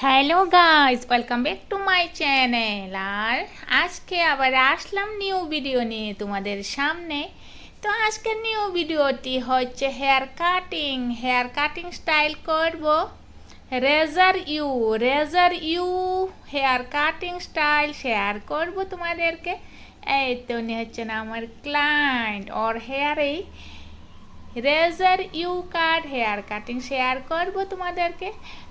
Hello guys, welcome back to my channel. আর আজকে আবার আসলাম নিউ ভিডিও নিয়ে তোমাদের সামনে। তো আজকের নিউ ভিডিওটি হচ্ছে হেয়ার কাটিং স্টাইল করব। Razor U hair cutting style share করব তোমাদেরকে। এই তো উনি হচ্ছেন আমার ক্লায়েন্ট ওর হেয়ারেই razor U cut hair cutting share করব তোমাদেরকে।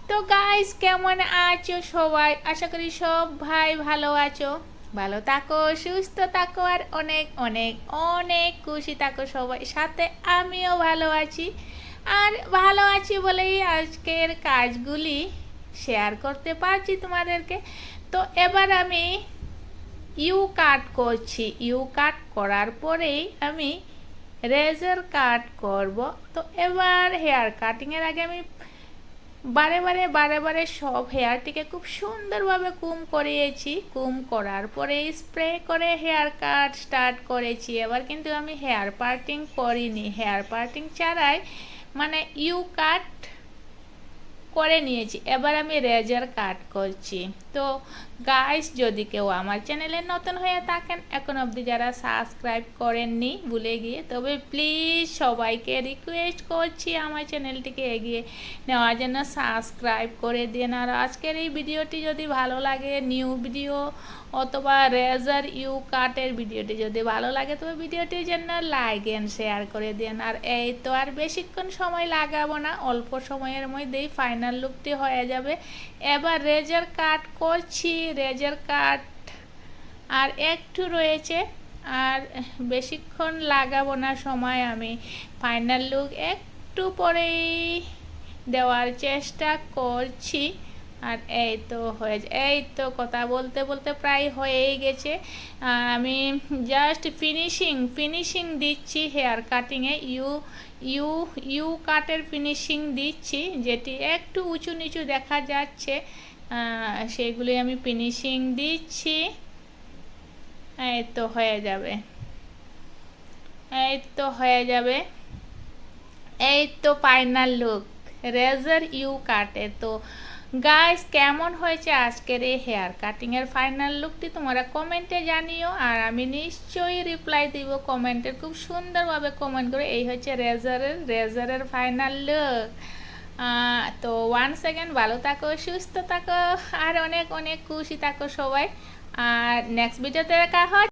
তো গাইস, কেমন আছো সবাই? আশা করি সব ভাই ভালো আছো, ভালো থাকো, সুস্থ থাকো আর অনেক অনেক অনেক খুশি থাকো সবাই। সাথে আমিও ভালো আছি, আর ভালো আছি বলেই আজকের কাজগুলি শেয়ার করতে পারছি তোমাদেরকে। তো এবার আমি ইউ কাট করছি। ইউ কাট করার পরেই আমি রেজার কাট করব। তো এবার হেয়ার কাটিংয়ের আগে আমি বারে বারে সব হেয়ারটিকে খুব সুন্দরভাবে কুম করিয়েছি। কুম করার পরে স্প্রে করে হেয়ার কাট স্টার্ট করেছি। এবার কিন্তু আমি হেয়ার পার্টিং করিনি, হেয়ার পার্টিং ছাড়াই মানে ইউ কাট করে নিয়েছি। এবার আমি রেজার কাট করছি। তো গাইস, যদি কেউ আমার চ্যানেলে নতুন হয়ে থাকেন, এখন অবধি যারা সাবস্ক্রাইব করেননি ভুলে গিয়ে, তবে প্লিজ সবাইকে রিকোয়েস্ট করছি আমার চ্যানেলটিকে এগিয়ে নেওয়ার জন্য সাবস্ক্রাইব করে দিন। আর আজকের এই ভিডিওটি যদি ভালো লাগে, নিউ ভিডিও অথবা রেজার ইউ কাটের ভিডিওটি যদি ভালো লাগে, তবে ভিডিওটির জন্য লাইক এন্ড শেয়ার করে দিন। আর এই তো আর বেশিক্ষণ সময় লাগাবো না, অল্প সময়ের মধ্যেই ফাইনাল লুকটি হয়ে যাবে। এবার রেজার কাট করছি। রেজার কাট আর একটু রয়েছে, আর বেশিক্ষণ লাগাবো না সময়। আমি ফাইনাল লুক একটু পরেই দেওয়ার চেষ্টা করছি। আর এই তো কথা বলতে বলতে প্রায় হয়েই গেছে। আমি জাস্ট ফিনিশিং দিচ্ছি হেয়ার কাটিংয়ে। ইউ ইউ কাটের ফিনিশিং দিচ্ছি, যেটি একটু উঁচু নিচু দেখা যাচ্ছে, সেগুলি আমি ফিনিশিং দিচ্ছি। এই তো হয়ে যাবে, এই তো ফাইনাল লুক রেজার ইউ কাটে। তো গাইস, কেমন হয়েছে আজকের এই হেয়ার কাটিংয়ের ফাইনাল লুকটি তোমরা কমেন্টে জানিও, আর আমি নিশ্চয়ই রিপ্লাই দিব কমেন্টের। খুব সুন্দরভাবে কমেন্ট করে। এই হচ্ছে রেজারের ফাইনাল লুক। তো ওয়ান সেকেন্ড ভালো থাকো, সুস্থ থাকো আর অনেক অনেক খুশি থাকো সবাই। আর নেক্সট ভিডিওতে দেখা হয়।